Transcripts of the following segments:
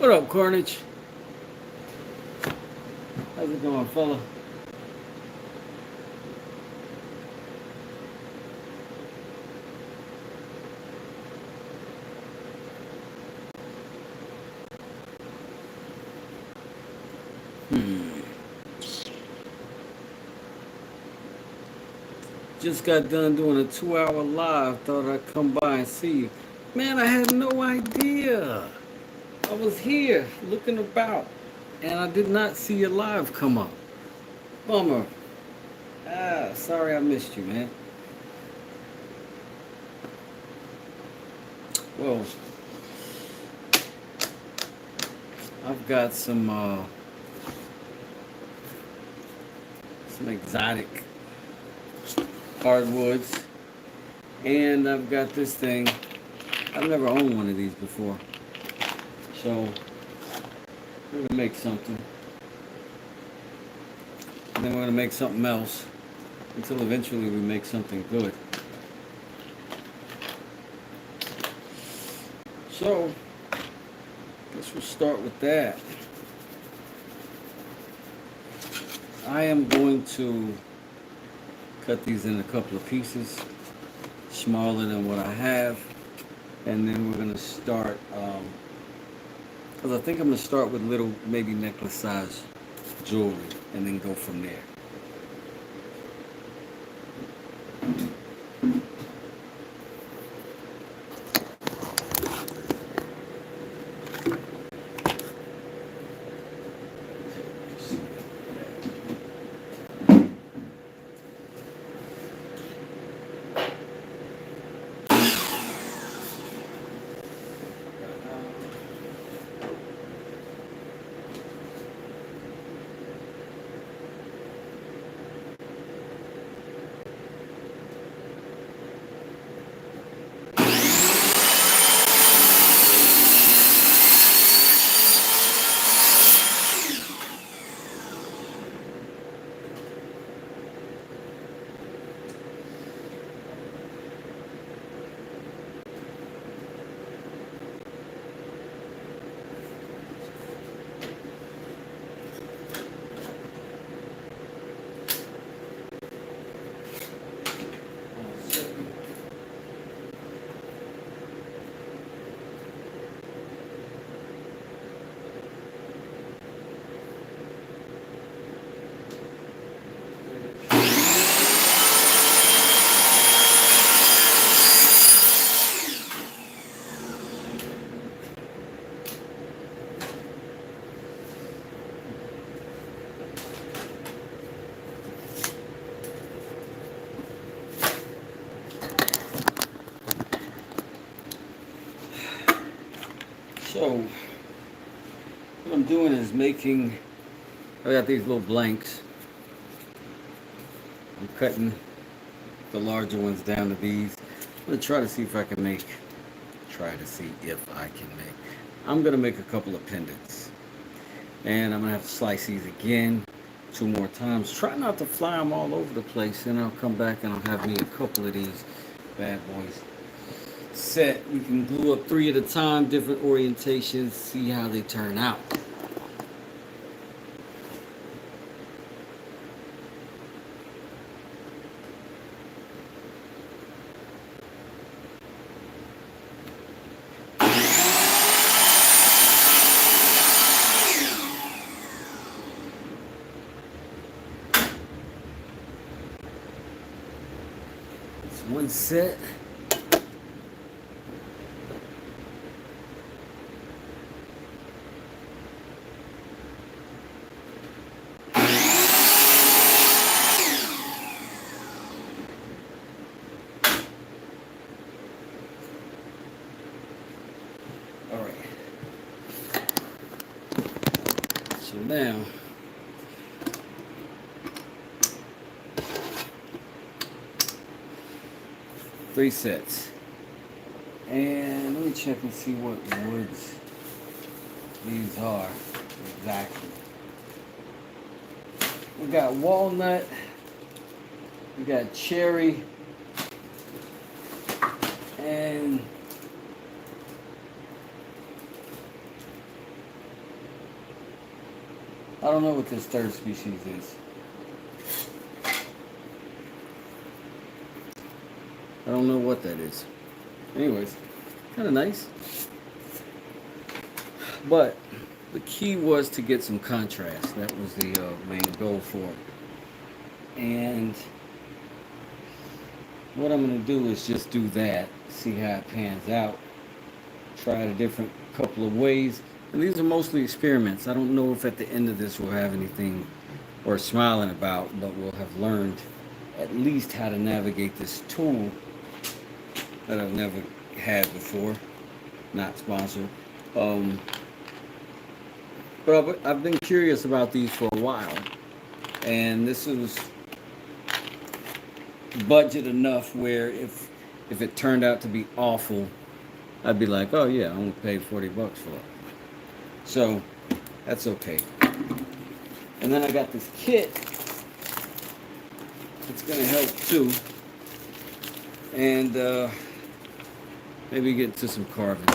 What up, Carnage? How's it going, fella? Just got done doing a 2-hour live. Thought I'd come by and see you. Man, I had no idea. I was here looking about, and I did not see your live come up. Bummer. Sorry I missed you, man. Well, I've got some exotic hardwoods, and I've got this thing. I've never owned one of these before, so we're gonna make something, and then we're gonna make something else until eventually we make something good. So I guess we'll start with that. I am going to cut these in a couple of pieces, smaller than what I have, and then we're gonna start, because I think I'm gonna start with little, maybe necklace size jewelry, and then go from there. So what I'm doing is making, I got these little blanks. I'm cutting the larger ones down to these. I'm gonna try to see if I can make, I'm gonna make a couple of pendants. And I'm gonna have to slice these again 2 more times. Try not to fly them all over the place, and I'll come back and I'll have me a couple of these bad boys set. We can glue up 3 at a time, different orientations, see how they turn out. It's one set. So now, three sets. And let me check and see what woods these are exactly. We got walnut, we got cherry, and I don't know what this third species is. I don't know what that is. Anyways, kind of nice. But the key was to get some contrast. That was the main goal for it. And what I'm going to do is just do that, see how it pans out, try it a different couple of ways. And these are mostly experiments. I don't know if at the end of this we'll have anything worth smiling about, but we'll have learned at least how to navigate this tool that I've never had before. Not sponsored. But I've been curious about these for a while. And this was budget enough where if it turned out to be awful, I'd be like, oh yeah, I only paid $40 for it. So that's okay. And then I got this kit. It's gonna help too. And maybe get to some carving.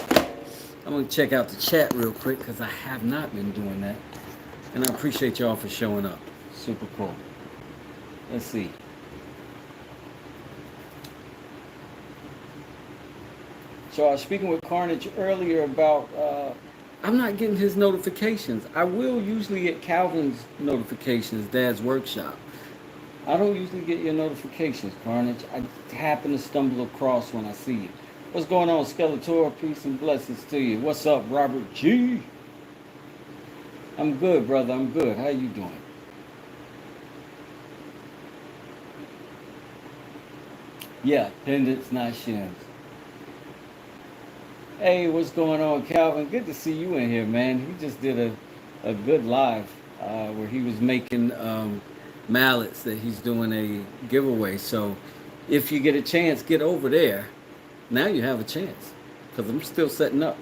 I'm gonna check out the chat real quick because I have not been doing that. And I appreciate y'all for showing up. Super cool. Let's see. So I was speaking with Carnage earlier about I'm not getting his notifications. I will usually get Calvin's notifications, Dad's workshop. I don't usually get your notifications, Carnage. I happen to stumble across when I see you. What's going on, Skeletor? Peace and blessings to you. What's up, Robert G? I'm good, brother. I'm good. How you doing? Yeah, pendants, not shims. Hey, what's going on, Calvin? Good to see you in here, man. He just did a good live where he was making mallets that he's doing a giveaway. So if you get a chance, get over there. Now you have a chance because I'm still setting up.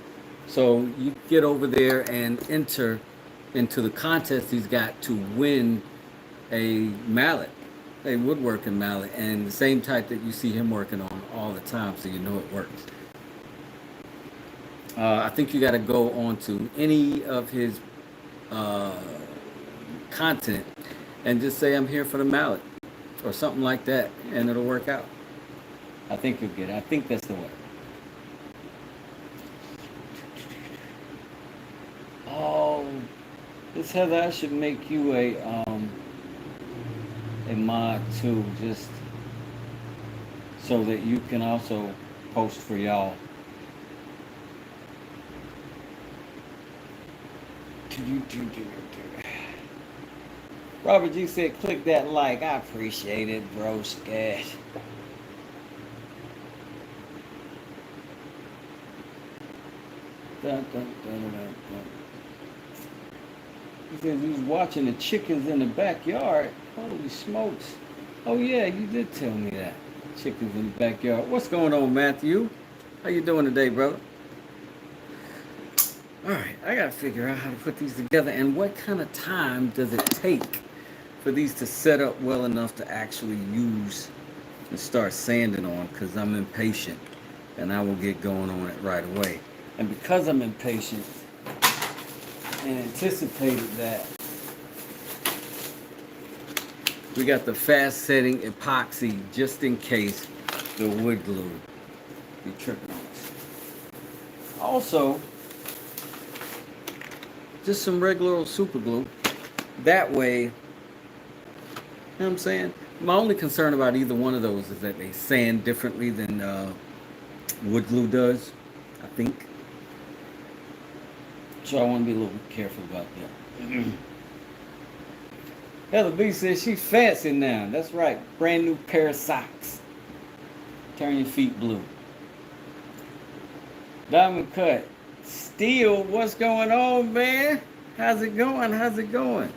So you get over there and enter into the contest he's got to win a mallet, a woodworking mallet, and the same type that you see him working on all the time, so you know it works. I think you got to go on to any of his content and just say, I'm here for the mallet or something like that, and it'll work out. I think you'll get it. I think that's the way. Oh, this Heather, I should make you a mod too, just so that you can also post for y'all. Robert G said, click that like. I appreciate it, bro. Scat. Dun, dun, dun, dun, dun. He says he was watching the chickens in the backyard. Holy smokes. Oh yeah, you did tell me that. Chickens in the backyard. What's going on, Matthew? How you doing today, brother? Alright, I gotta figure out how to put these together and what kind of time does it take for these to set up well enough to actually use and start sanding on, because I'm impatient and I will get going on it right away. And because I'm impatient and anticipated that, we got the fast setting epoxy just in case the wood glue be tripping on us. Also, just some regular old super glue. That way, you know what I'm saying? My only concern about either one of those is that they sand differently than wood glue does, I think. So I want to be a little bit careful about that. Heather B says she's fancy now. That's right. Brand new pair of socks. Turn your feet blue. Diamond Cut. Steel, what's going on, man? How's it going? How's it going?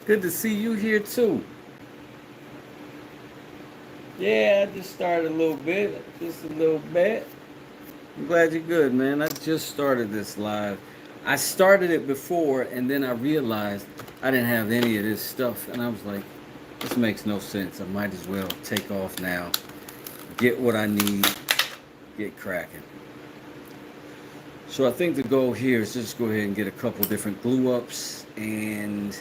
Good to see you here too. Yeah, I just started a little bit. Just a little bit. I'm glad you're good, man. I just started this live. I started it before and then I realized I didn't have any of this stuff. And I was like, this makes no sense. I might as well take off now. Get what I need. Get cracking. So I think the goal here is just go ahead and get a couple different glue ups and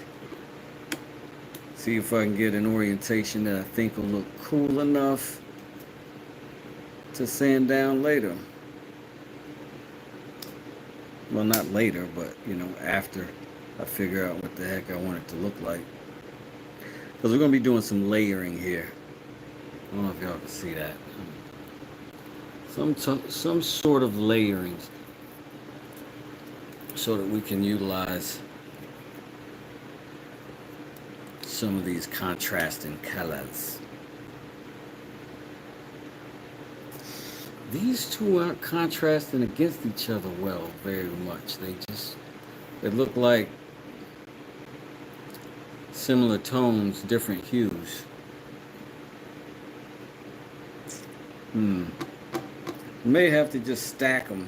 see if I can get an orientation that I think will look cool enough to sand down later. Well, not later, but after I figure out what the heck I want it to look like. Because we're going to be doing some layering here. I don't know if y'all can see that. Some sort of layering so that we can utilize some of these contrasting colors. These two aren't contrasting against each other well very much. They look like similar tones, different hues. May have to just stack them.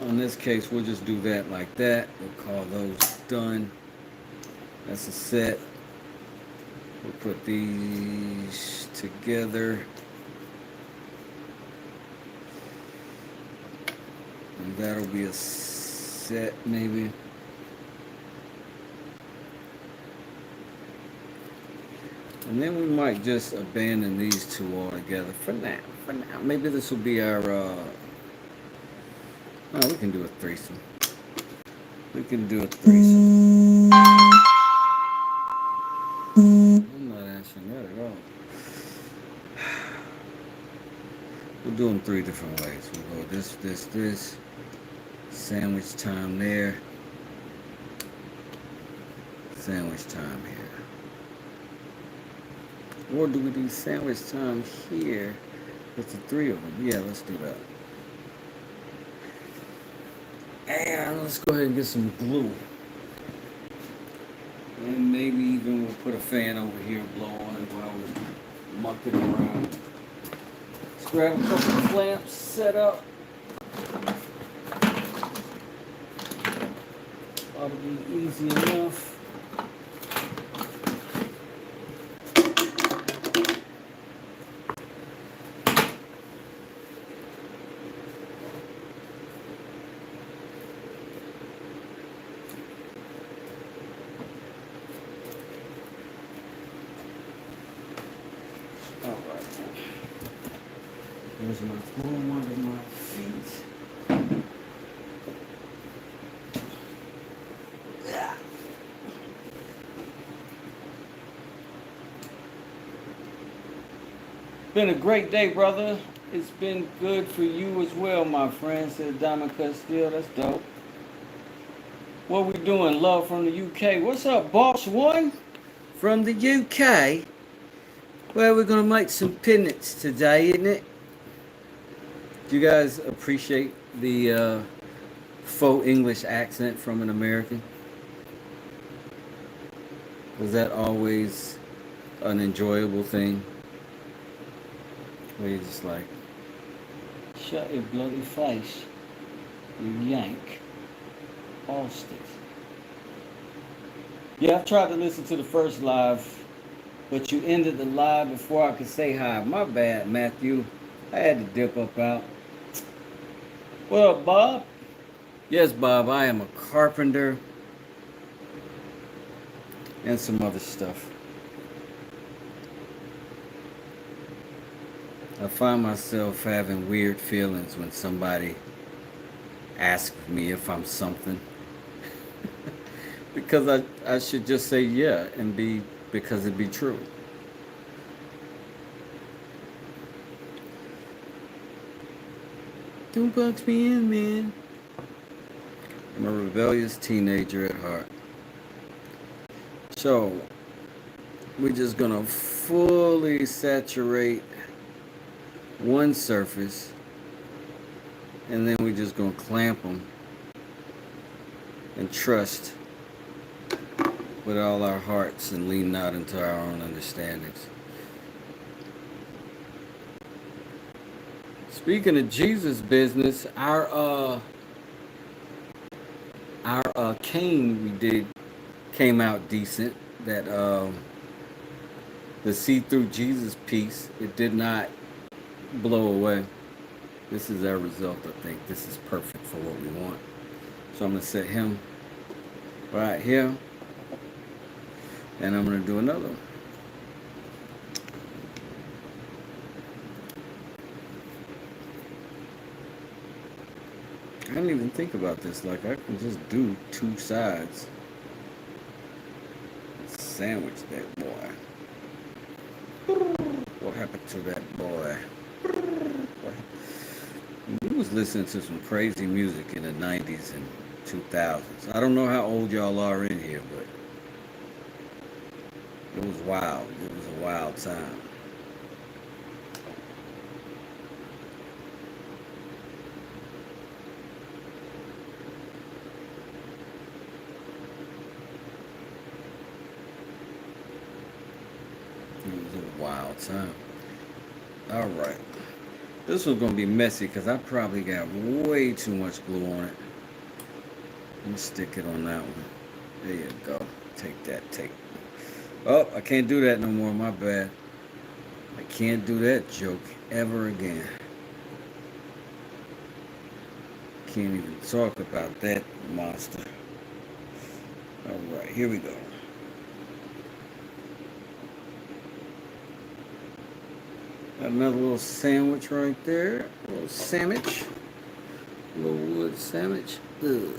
In this case, we'll just do that like that. We'll call those done. That's a set. We'll put these together. And that'll be a set maybe. And then we might just abandon these two altogether for now. Maybe this will be our, we can do a threesome. I'm not answering that at all. We'll do them 3 different ways. We'll go this. Sandwich time there. Sandwich time here. Or do we do sandwich time here with the 3 of them? Yeah, let's do that. And let's go ahead and get some glue. And maybe even we'll put a fan over here, blow on it while we're mucking around. Let's grab a couple of clamps, set up. Ought to be easy enough. There's my phone under my feet. Been a great day, brother. It's been good for you as well, my friend, said Diamond Cut Steel. That's dope. What we doing? Love from the UK. What's up, Boss One? From the UK. Well, we're going to make some pendants today, isn't it? Do you guys appreciate the faux English accent from an American? Was that always an enjoyable thing? Where you're just like, shut your bloody face, you yank. Bastard. Yeah, I've tried to listen to the first live, but you ended the live before I could say hi. My bad, Matthew. I had to dip up out. What up, Bob? Yes, Bob, I am a carpenter and some other stuff. I find myself having weird feelings when somebody asks me if I'm something. Because I should just say yeah and be, because it'd be true. Don't box me in, man. I'm a rebellious teenager at heart. So, we're just gonna fully saturate one surface, and then we're just gonna clamp them and trust with all our hearts and lean not into our own understandings. Speaking of Jesus business, our cane we did came out decent. That the see-through Jesus piece, it did not blow away. This is our result, I think. This is perfect for what we want. So I'm going to set him right here. And I'm going to do another one. I didn't even think about this. Like, I can just do two sides. Sandwich that boy. What happened to that boy? We was listening to some crazy music in the 90s and 2000s. I don't know how old y'all are in here, but it was wild. It was a wild time. It was a wild time. All right. This one's going to be messy because I probably got way too much glue on it. Let me stick it on that one. There you go. Take that tape. Oh, I can't do that no more. My bad. I can't do that joke ever again. Can't even talk about that monster. All right, here we go. Got another little sandwich right there. A little sandwich. A little wood sandwich. Ugh.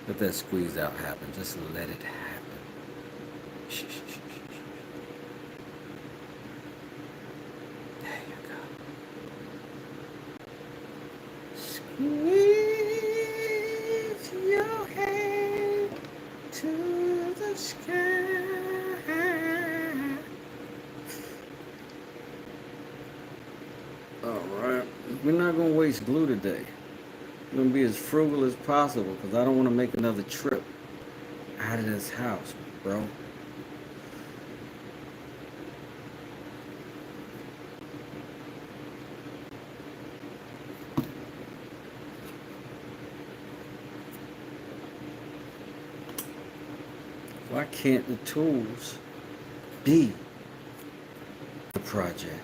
Let that squeeze out happen. Just let it happen. Shh, shh, shh, shh. There you go. Squeeze your hand to the sky. Alright, we're not going to waste glue today. We're going to be as frugal as possible because I don't want to make another trip out of this house, bro. Why can't the tools be the project?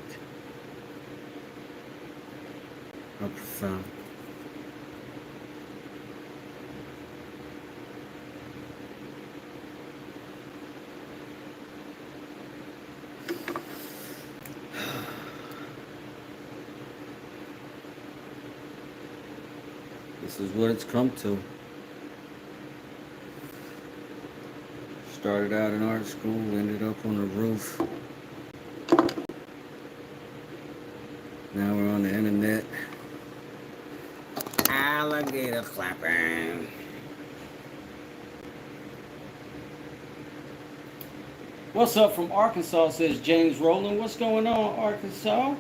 How profound. This is what it's come to. Started out in art school, ended up on the roof. Now we're on the internet. Alligator clapping. What's up from Arkansas, says James Rowland. What's going on, Arkansas?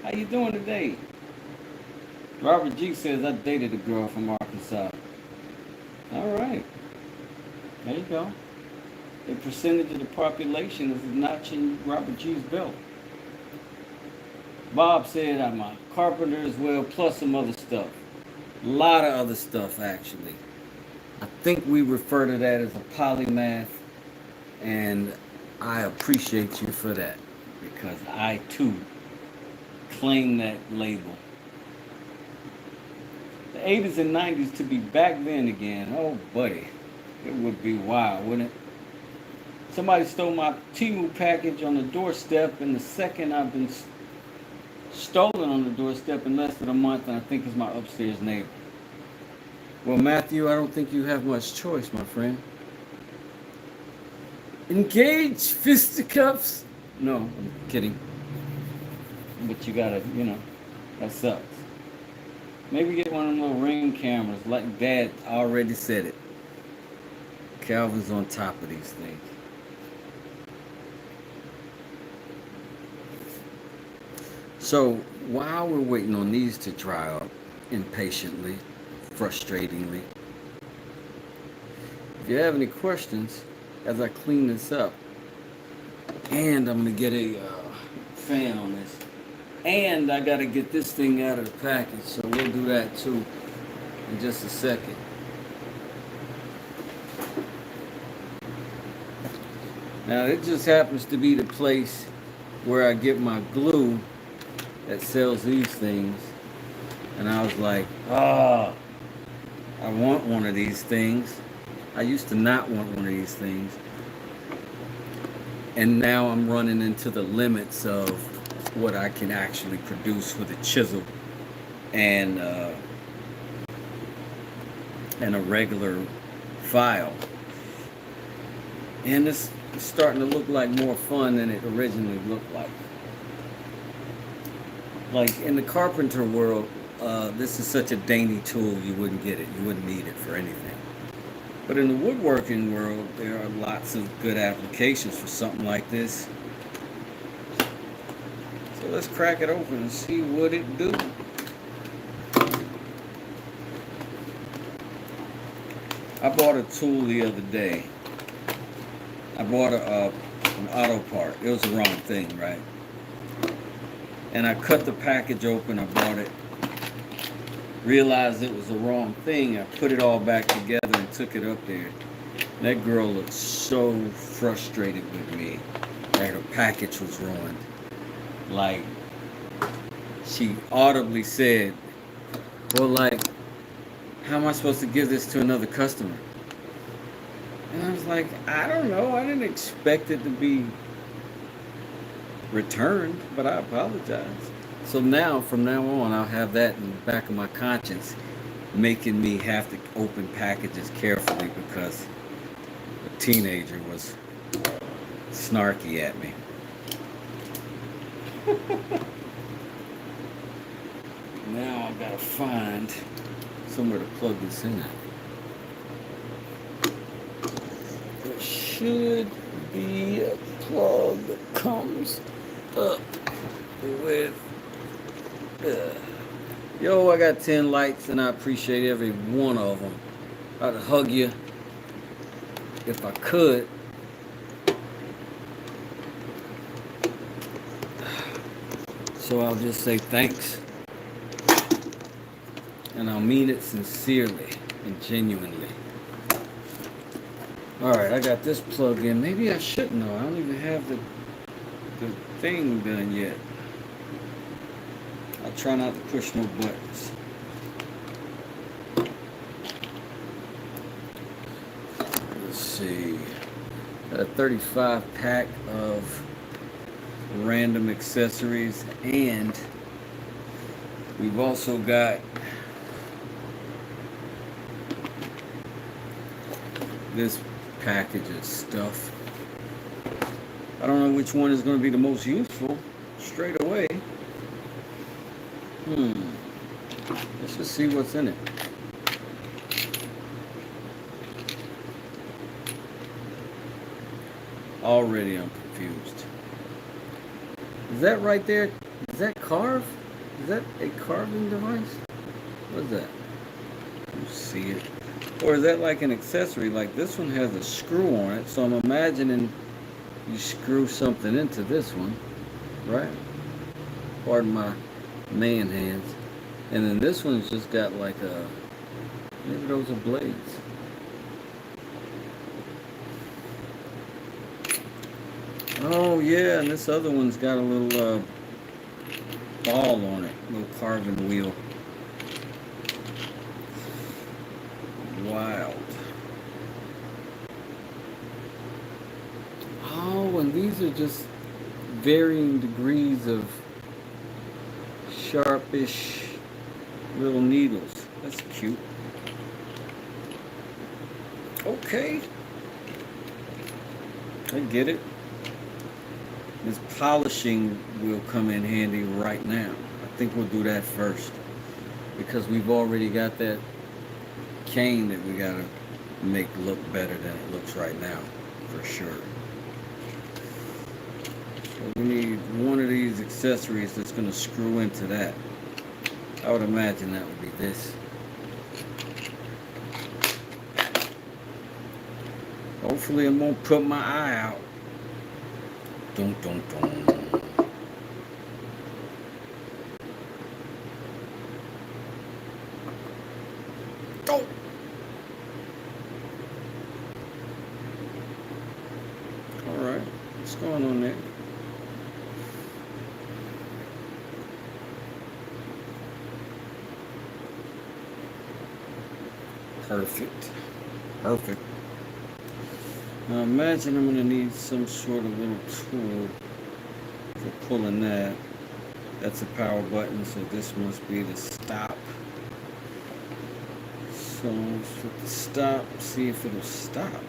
How you doing today? Robert G says I dated a girl from Arkansas. All right. There you go. A percentage of the population is a notch in Robert G's belt. Bob said I'm a carpenter as well, plus some other stuff. A lot of other stuff, actually. I think we refer to that as a polymath, and I appreciate you for that, because I, too, claim that label. The 80s and 90s to be back then again, oh, buddy, it would be wild, wouldn't it? Somebody stole my Temu package on the doorstep, and the second I've been stolen on the doorstep in less than a month, and I think it's my upstairs neighbor. Well, Matthew, I don't think you have much choice, my friend. Engage fisticuffs. No, I'm kidding. But you gotta, that sucks. Maybe get one of them little ring cameras, like Dad already said it. Calvin's on top of these things. So while we're waiting on these to dry up impatiently, frustratingly, if you have any questions as I clean this up, and I'm going to get a fan on this, and I got to get this thing out of the package, so we'll do that too in just a second. Now it just happens to be the place where I get my glue that sells these things, and I was like, ah, I want one of these things. I used to not want one of these things, and now I'm running into the limits of what I can actually produce with a chisel and uh, and a regular file. And it's starting to look like more fun than it originally looked like. Like in the carpenter world, this is such a dainty tool, you wouldn't get it. You wouldn't need it for anything. But in the woodworking world, there are lots of good applications for something like this. So let's crack it open and see what it do. I bought a tool the other day. I bought an auto part. It was the wrong thing, right? And I cut the package open. I bought it. Realized it was the wrong thing. I put it all back together and took it up there. That girl looked so frustrated with me that her package was ruined. Like, she audibly said, well, like, how am I supposed to give this to another customer? And I was like, I don't know. I didn't expect it to be returned, but I apologize. So now, from now on, I'll have that in the back of my conscience, making me have to open packages carefully because a teenager was snarky at me. Now I've got to find somewhere to plug this in at. There should be a plug that comes up with yo, I got 10 lights and I appreciate every one of them. I'd hug you if I could. So I'll just say thanks. And I'll mean it sincerely and genuinely. Alright, I got this plug in. Maybe I shouldn't know. I don't even have the thing done yet. I try not to push no buttons. Let's see. Got a 35 pack of random accessories, and we've also got this package of stuff. I don't know which one is going to be the most useful straight away. Let's just see what's in it. Already I'm confused. Is that right there? Is that carved? Is that a carving device? What is that? You see it? Or is that like an accessory? Like this one has a screw on it, so I'm imagining you screw something into this one, right? Pardon my man hands. And then this one's just got like a, maybe those are blades. Oh yeah, and this other one's got a little ball on it, a little carving wheel. Wild. Oh, and these are just varying degrees of sharpish little needles. That's cute. Okay. I get it. This polishing will come in handy right now. I think we'll do that first because we've already got that cane that we gotta make look better than it looks right now, for sure. So we need one of these accessories that's gonna screw into that. I would imagine that would be this. Hopefully it won't put my eye out. Dun, dun, dun. Go! Alright, what's going on there? Perfect. Perfect. Now imagine I'm going to need some sort of little tool for pulling that. That's a power button, so this must be the stop. So let's put the stop, see if it'll stop.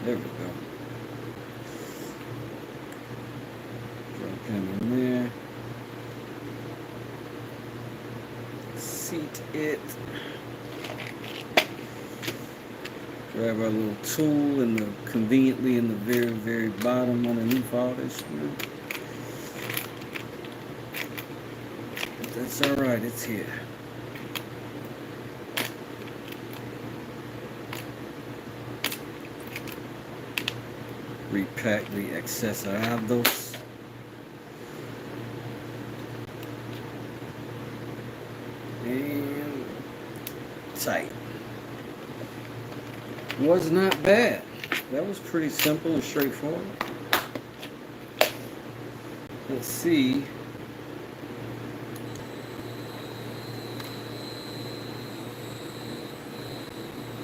There we go. Drop him in there. Seat it. Grab our little tool conveniently in the very, very bottom underneath all this. But that's alright, it's here. Repack the accessorados. And tight. Was not bad. That was pretty simple and straightforward. Let's see.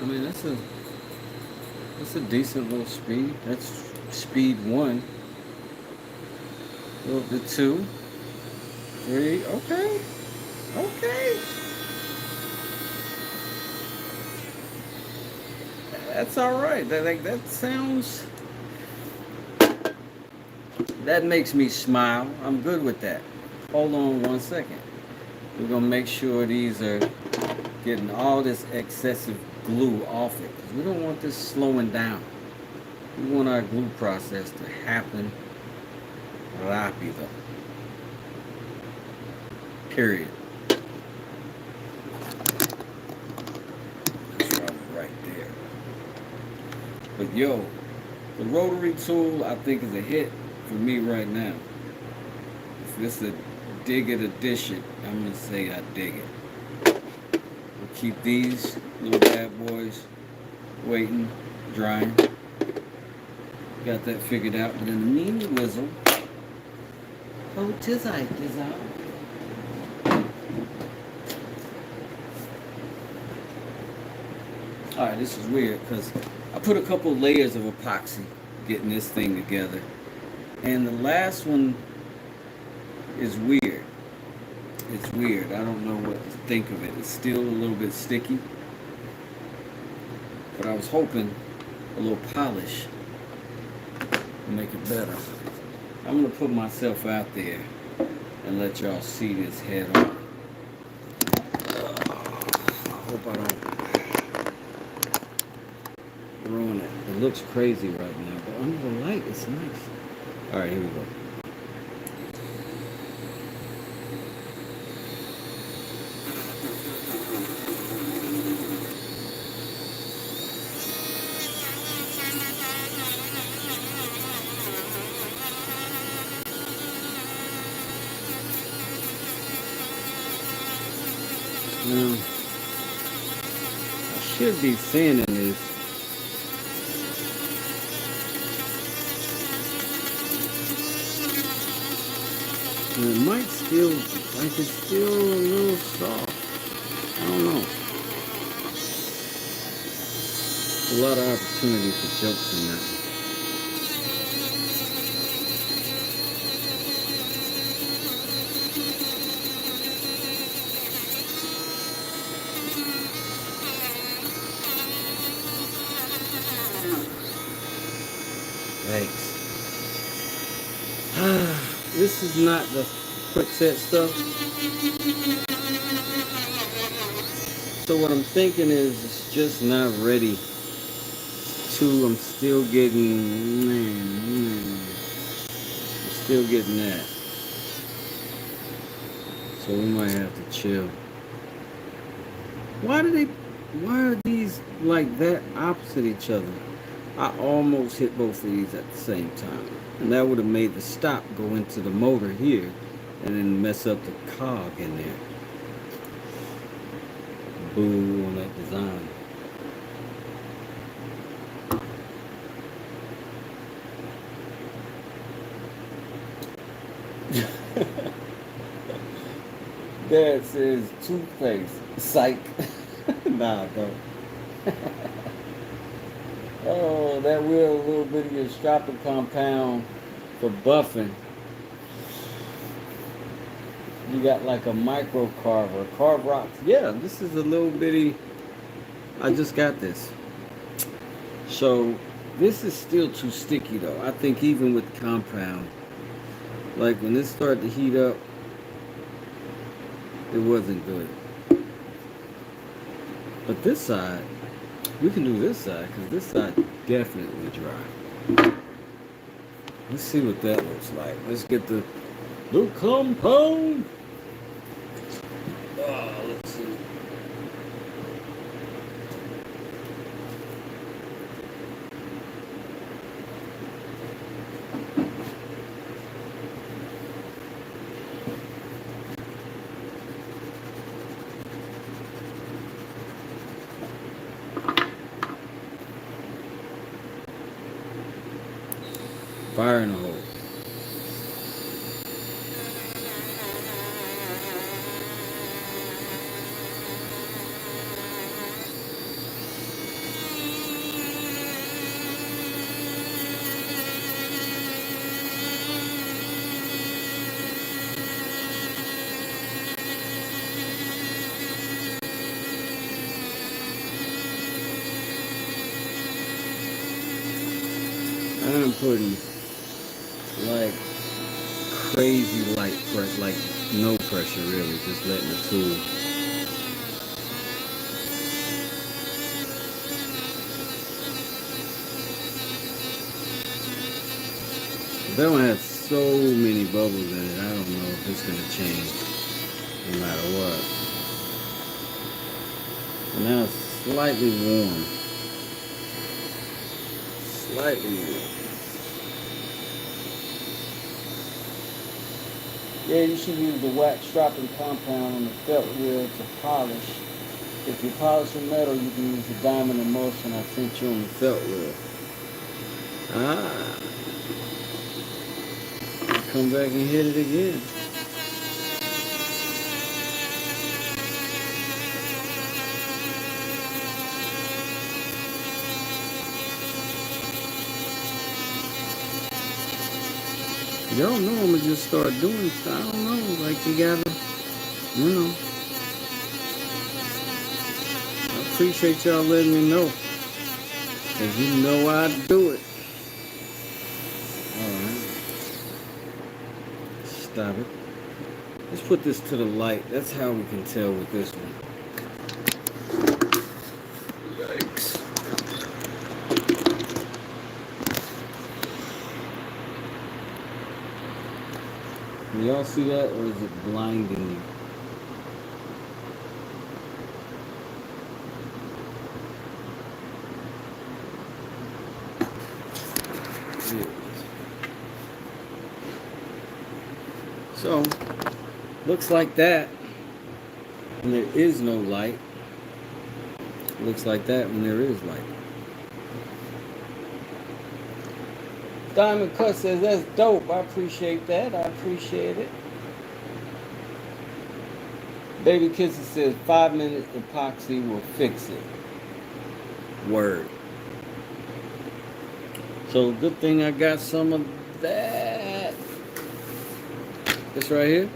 I mean, that's a decent little speed. That's speed 1. A little bit 2, 3. Okay. Okay. That's all right. That sounds. That makes me smile. I'm good with that. Hold on 1 second. We're gonna make sure these are getting all this excessive glue off it, because we don't want this slowing down. We want our glue process to happen rápido. Period. That's right there. But yo, the rotary tool I think is a hit for me right now. If this is a dig it or dish it, I'm gonna say I dig it. We'll keep these little bad boys waiting, drying. Got that figured out, but in the meanwhile, oh, tis out. Alright, this is weird because I put a couple layers of epoxy getting this thing together. And the last one is weird. It's weird. I don't know what to think of it. It's still a little bit sticky. But I was hoping a little polish would make it better. I'm going to put myself out there and let y'all see this head on. I hope I don't ruin it. It looks crazy right now, but under the light, it's nice. Alright, here we go. Now, I should be sanding this. And it might still, like it's still a little soft. I don't know. A lot of opportunity for jokes in that. Thanks. This is not the quick set stuff. So what I'm thinking is it's just not ready to, I'm still getting, I'm still getting that. So we might have to chill. Why are these like that opposite each other? I almost hit both of these at the same time. And that would have made the stop go into the motor here and then mess up the cog in there. Boo on that design. Dad says toothpaste. Psych. Nah, don't. Oh, that will a little bit of your strapping compound for buffing. You got like a micro carver, carve rocks. Yeah, this is a little bitty. I just got this. So this is still too sticky though. I think even with compound, like when this started to heat up, it wasn't good. But this side, we can do this side because this side definitely dry. Let's see what that looks like. Let's get the compound. Let's see. Fire in the hole. I'm putting like crazy light pressure, like no pressure really, just letting the tool. That one has so many bubbles in it, I don't know if it's going to change no matter what. And now it's slightly warm. Slightly warm. Yeah, you should use the wax strapping compound on the felt wheel to polish. If you're polishing metal, you can use the diamond emulsion I sent you on the felt wheel. Come back and hit it again. You don't know, I'm gonna just start doing stuff. I don't know, like you gotta, you know. I appreciate y'all letting me know. Cause you know I'd do it. Alright. Stop it. Let's put this to the light. That's how we can tell with this one. Yikes. Can y'all see that, or is it blinding you? So, looks like that when there is no light. Looks like that when there is light. Diamond Cut says, that's dope. I appreciate that. I appreciate it. Baby Kisses says, 5-minute epoxy will fix it. Word. So, good thing I got some of that. This right here.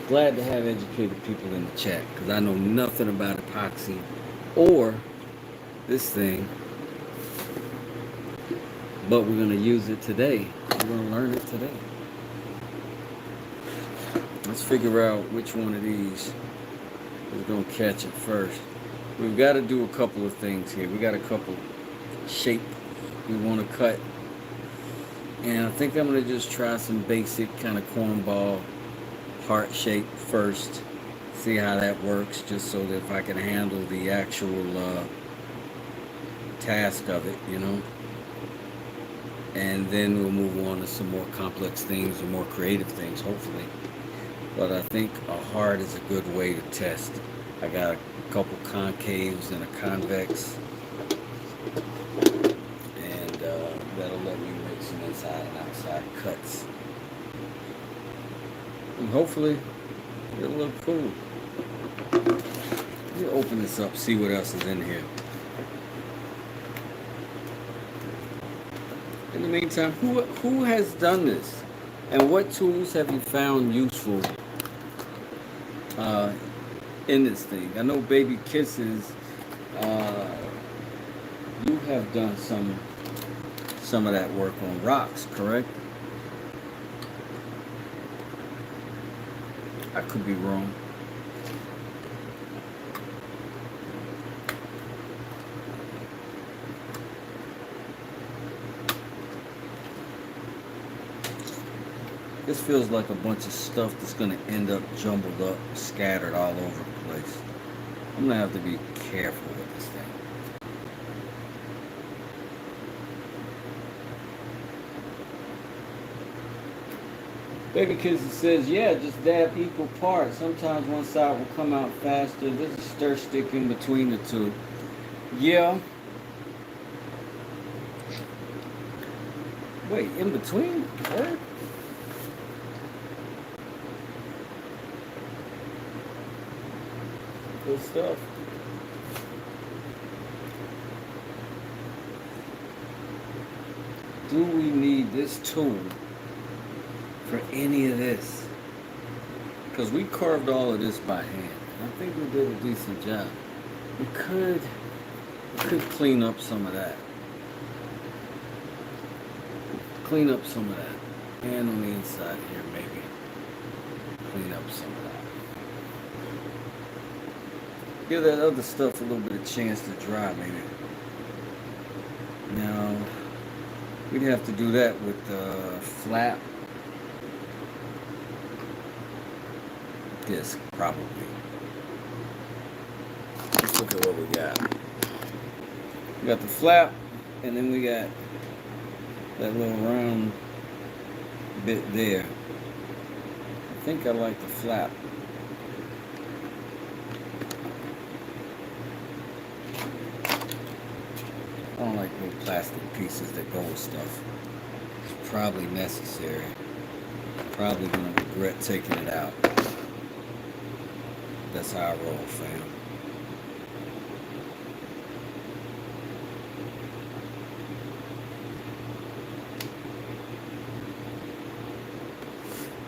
Glad to have educated people in the chat because I know nothing about epoxy or this thing. But we're going to use it today. We're going to learn it today. Let's figure out which one of these is going to catch it first. We've got to do a couple of things here. We got a couple shape we want to cut. And I think I'm going to just try some basic kind of cornball heart shape first. See how that works, just so that if I can handle the actual task of it, you know. And then we'll move on to some more complex things or more creative things, hopefully. But I think a heart is a good way to test. I got a couple concaves and a convex. And that'll let me make some inside and outside cuts. And hopefully it'll look cool. Let me open this up, see what else is in here. In the meantime, who has done this? And what tools have you found useful uh, in this thing? I know Baby Kisses, uh, you have done some of that work on rocks, correct? I could be wrong. This feels like a bunch of stuff that's going to end up jumbled up, scattered all over the place. I'm going to have to be careful with this thing. Baby Kids says, yeah, just dab equal parts. Sometimes one side will come out faster. There's a stir stick in between the two. Yeah. Wait, in between? What? Good stuff. Do we need this tool for any of this? Because we carved all of this by hand. I think we did a decent job. We could clean up some of that. Clean up some of that. And on the inside here, maybe. Clean up some of that. Give that other stuff a little bit of chance to dry, maybe. Now, we'd have to do that with the flap disc, probably. Let's look at what we got. We got the flap, and then we got that little round bit there. I think I like the flap. I don't like little plastic pieces that go with stuff. It's probably necessary. Probably gonna regret taking it out. That's how I roll, fam.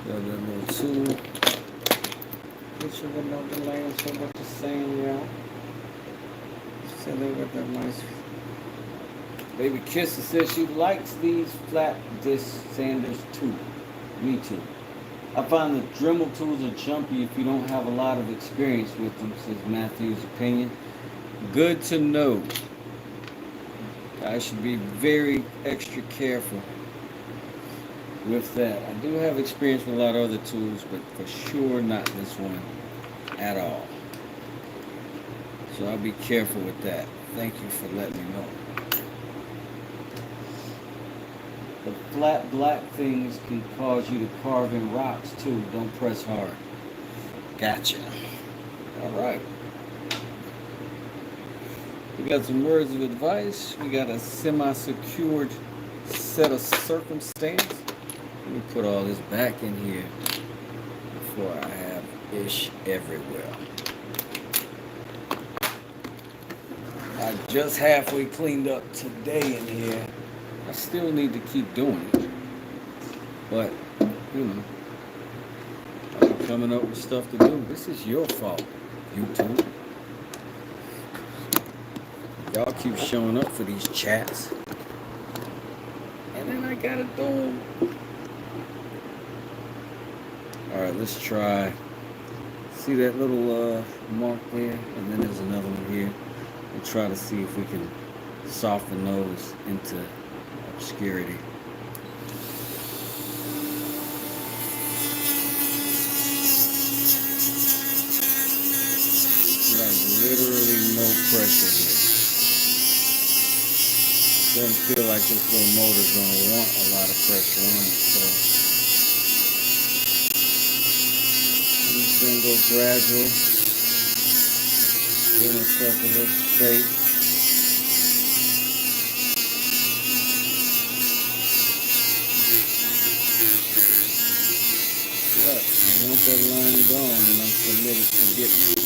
Got that little tool. Picture of another lane, so what you're saying, y'all. So they got that nice. Baby Kisser says she likes these flat disc sanders too. Me too. I find that Dremel tools are jumpy if you don't have a lot of experience with them, says Matthew's opinion. Good to know. I should be very extra careful with that. I do have experience with a lot of other tools, but for sure not this one at all. So I'll be careful with that. Thank you for letting me know. The flat black things can cause you to carve in rocks too. Don't press hard. Gotcha. Alright. We got some words of advice. We got a semi-secured set of circumstance. Let me put all this back in here before I have ish everywhere. I just halfway cleaned up today in here. I still need to keep doing it. But, you know, I'm coming up with stuff to do. This is your fault, YouTube. Y'all keep showing up for these chats. And then I gotta do them. Alright, let's try. See that little mark there? And then there's another one here. We'll try to see if we can soften those into obscurity. Like literally no pressure here. Doesn't feel like this little motor's gonna want a lot of pressure on it, so I'm just gonna go gradual. Give myself a little space. But I want that line gone and I'm committed to getting it.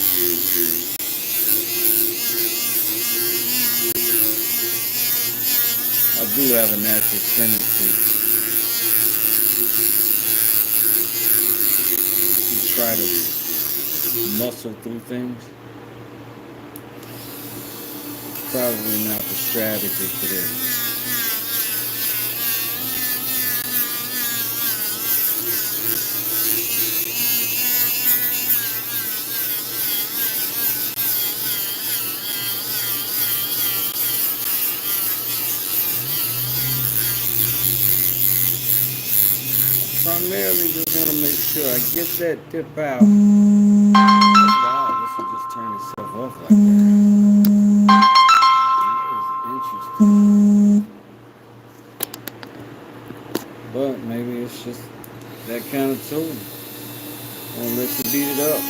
do have a natural tendency to try to muscle through things. Probably not the strategy for this. Primarily just want to make sure I get that dip out. Wow, this will just turn itself off like that. That is interesting. But maybe it's just that kind of tool. And let you beat it up.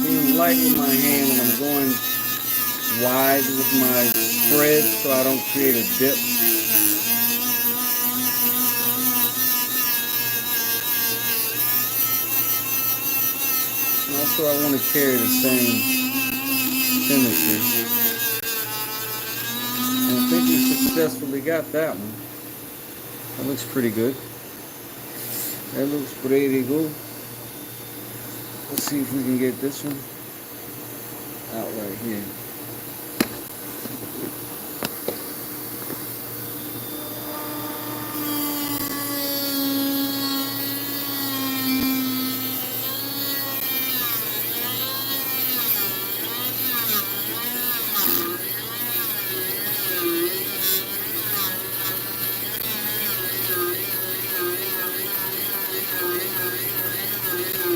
Being light with my hand when I'm going wide with my spread so I don't create a dip. And also I want to carry the same symmetry. And I think we successfully got that one. That looks pretty good. That looks pretty good. Let's see if we can get this one out right here.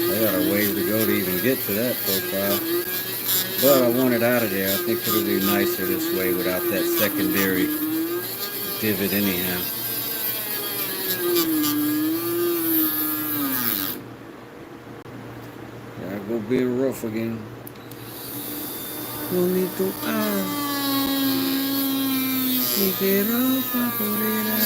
I got a ways to go to even get to that profile. But I want it out of there. I think it'll be nicer this way without that secondary divot anyhow. Yeah, I go being rough again. Bonito y quiero favorita.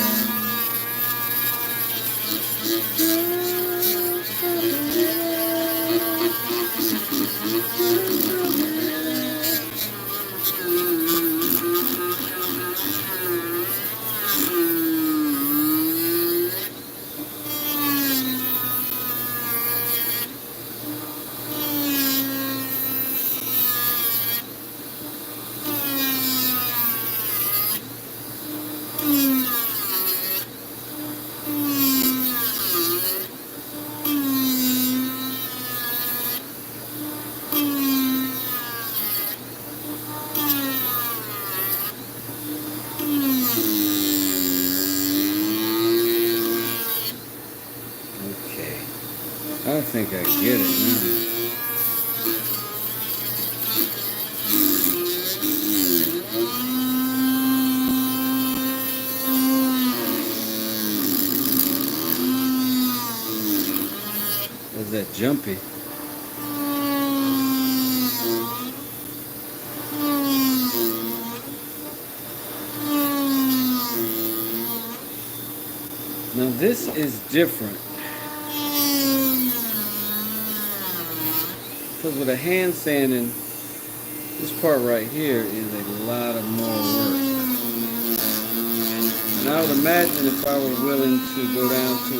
I think I get it now. Is that jumpy? Now this is different. Because with a hand sanding, this part right here is a lot of more work. And I would imagine if I were willing to go down to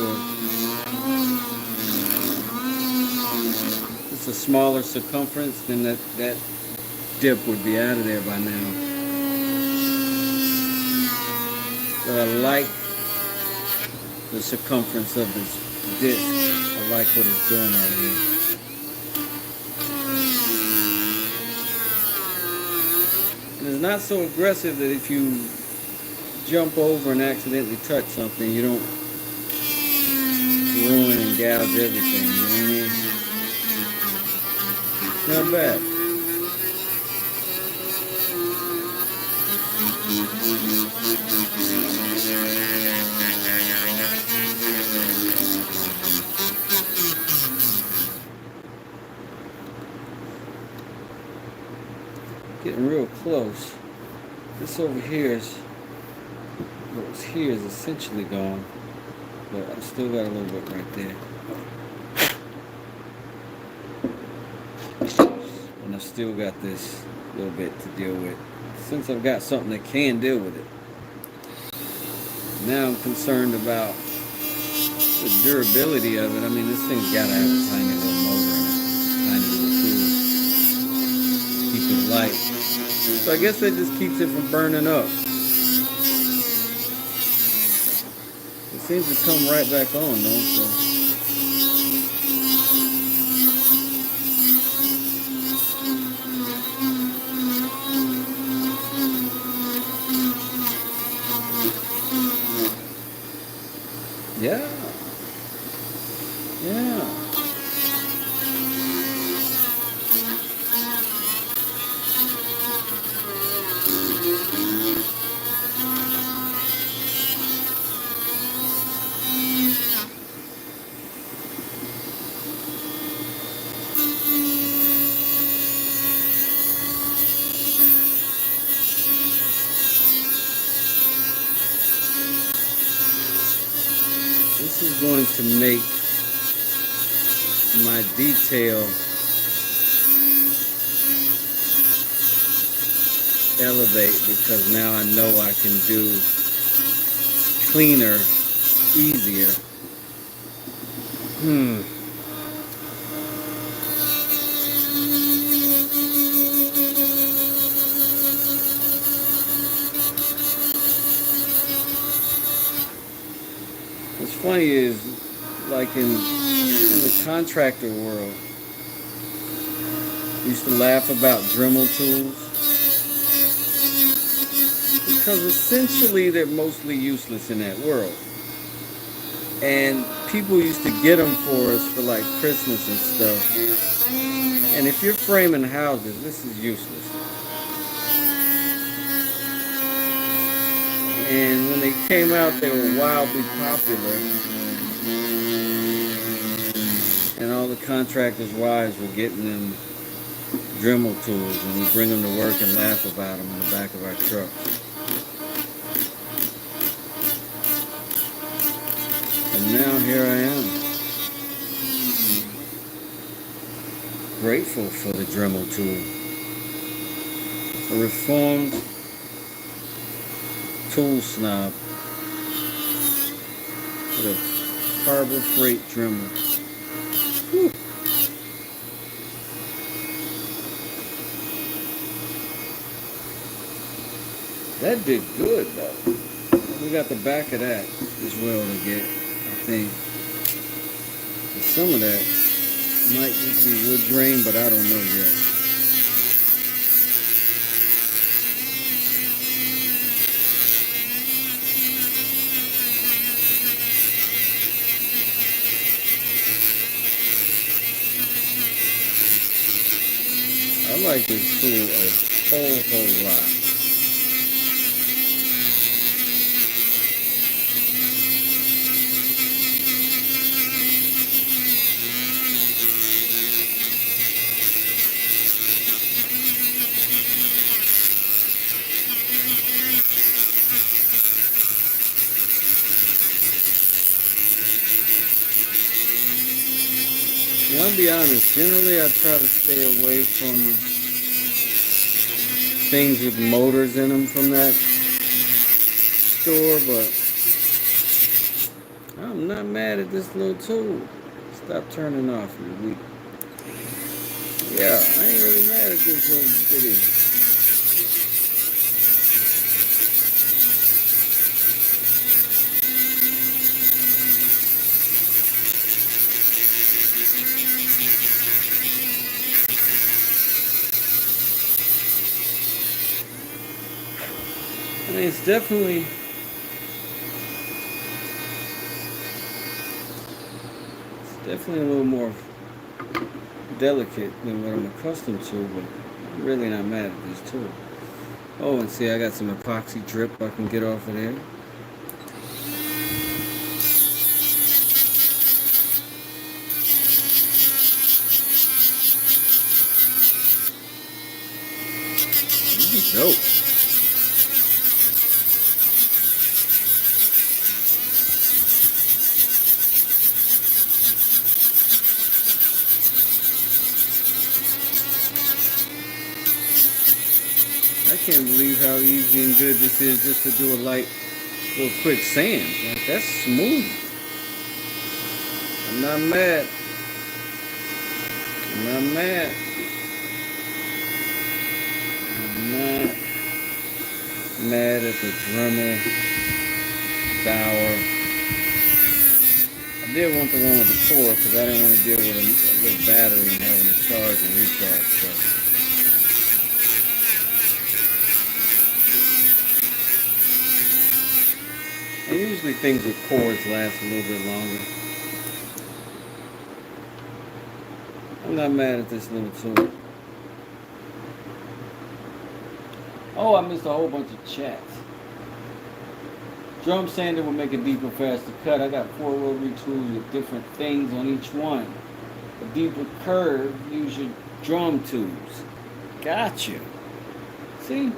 just a smaller circumference, then that dip would be out of there by now. But I like the circumference of this disc. I like what it's doing right here. And it's not so aggressive that if you jump over and accidentally touch something, you don't ruin and gouge everything, you know what I mean? It's not bad. Getting real close. This over here is, what was here is essentially gone, but I've still got a little bit right there. still got this little bit to deal with. Since I've got something that can deal with it, now I'm concerned about the durability of it. I mean, this thing's got to have a tiny little motor in it, tiny little tool, keep it light. So I guess that just keeps it from burning up. It seems to come right back on though. So. Yeah. Yeah. This is going to make my detail elevate, because now I know I can do cleaner, easier. What's funny is, like in the contractor world, we used to laugh about Dremel tools because essentially they're mostly useless in that world. And people used to get them for us for like Christmas and stuff. And if you're framing houses, this is useless. And when they came out, they were wildly popular. And all the contractors' wives were getting them Dremel tools, and we bring them to work and laugh about them in the back of our truck. And now here I am, grateful for the Dremel tool. A reformed tool snob with a Harbor Freight Dremel. Whew. That did good though. We got the back of that as well to get, I think. And some of that might just be wood grain, but I don't know yet. I like this tool a whole lot. Now, I'll be honest, generally I try to stay away from things with motors in them from that store, but I'm not mad at this little tool. Stop turning off, you weak. Yeah, I ain't really mad at this little bitty. I mean, it's definitely a little more delicate than what I'm accustomed to, but I'm really not mad at this tool. Oh, and see, I got some epoxy drip I can get off of there. This is dope. I can't believe how easy and good this is just to do a light, little quick sand. Like, that's smooth. I'm not mad. I'm not mad. I'm not mad at the Dremel Bauer. I did want the one with the cord because I didn't want to deal with a little battery and having to charge and recharge stuff. And usually things with cords last a little bit longer. I'm not mad at this little tool. Oh, I missed a whole bunch of chats. Drum sander will make a deeper, faster cut. I got 4 rotary tools with different things on each one. A deeper curve, use your drum tubes. Gotcha. See?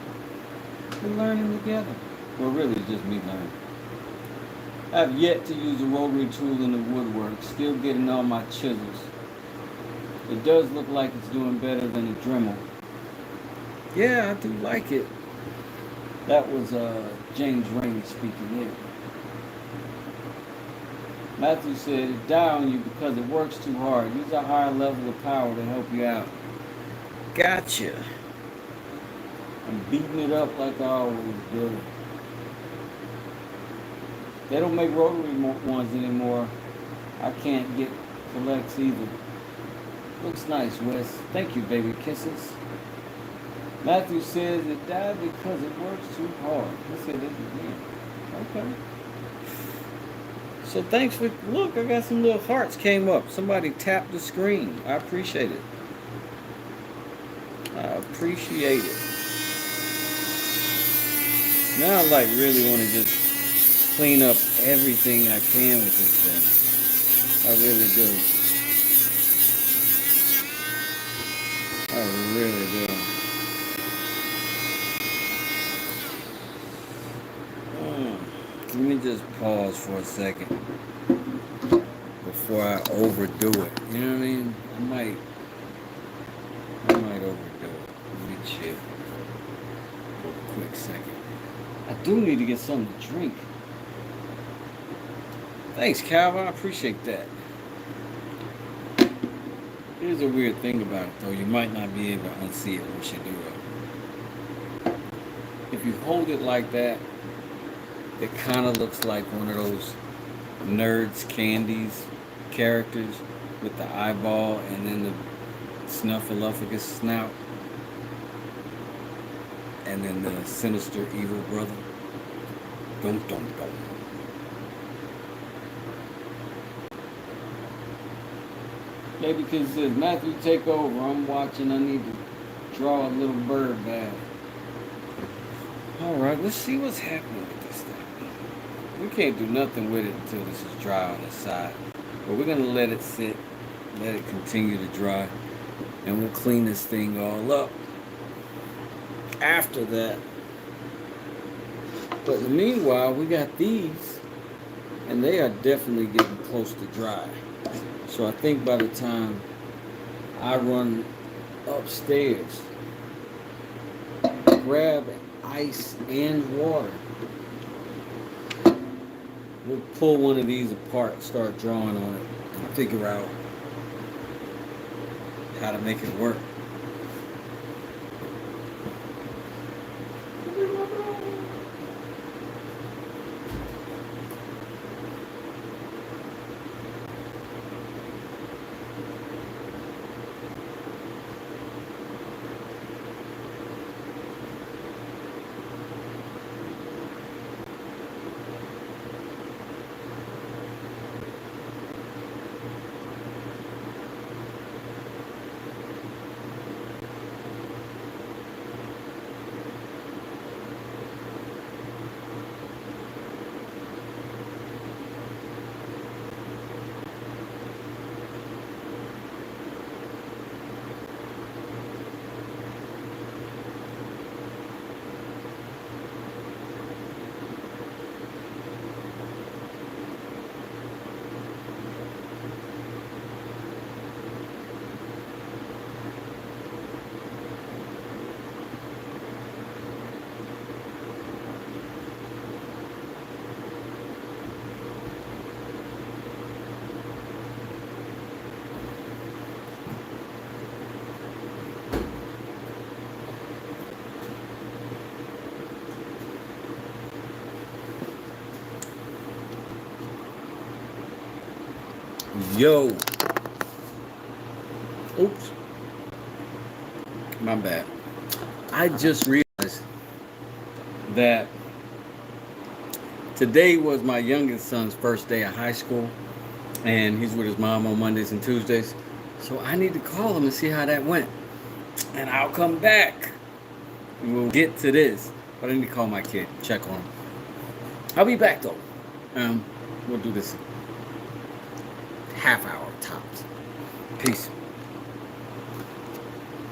We're learning together. Well, really, it's just me learning. I have yet to use a rotary tool in the woodwork. Still getting all my chisels. It does look like it's doing better than a Dremel. Yeah, I do like it. That was James Rainey speaking there. Matthew said, it's down on you because it works too hard. Use a higher level of power to help you out. Gotcha. I'm beating it up like I always do. They don't make rotary ones anymore. I can't get collects either. Looks nice, Wes. Thank you, baby kisses. Matthew says it died because it works too hard. He said it again. Okay. So thanks for, look, I got some little hearts came up. Somebody tapped the screen. I appreciate it. I appreciate it. Now I like really want to just clean up everything I can with this thing. I really do. I really do. Let me just pause for a second before I overdo it. You know what I mean? I might overdo it. Let me chill for a quick second. I do need to get something to drink. Thanks, Calvin. I appreciate that. Here's a weird thing about it, though. You might not be able to unsee it once you do it. If you hold it like that, it kind of looks like one of those Nerds Candies characters with the eyeball and then the snuffleupagus snout and then the sinister evil brother. Dum dum dum. Yeah, because it says Matthew take over. I'm watching. I need to draw a little bird back. All right, let's see what's happening with this thing. We can't do nothing with it until this is dry on the side. But we're going to let it sit, let it continue to dry, and we'll clean this thing all up after that. But in the meanwhile, we got these, and they are definitely getting close to dry. So I think by the time I run upstairs, grab ice and water, we'll pull one of these apart, start drawing on it, and figure out how to make it work. Yo. Oops. My bad. I just realized that today was my youngest son's first day of high school, and he's with his mom on Mondays and Tuesdays. So I need to call him and see how that went. And I'll come back and we'll get to this. But I need to call my kid, check on him. I'll be back though. We'll do this half hour tops. Peace.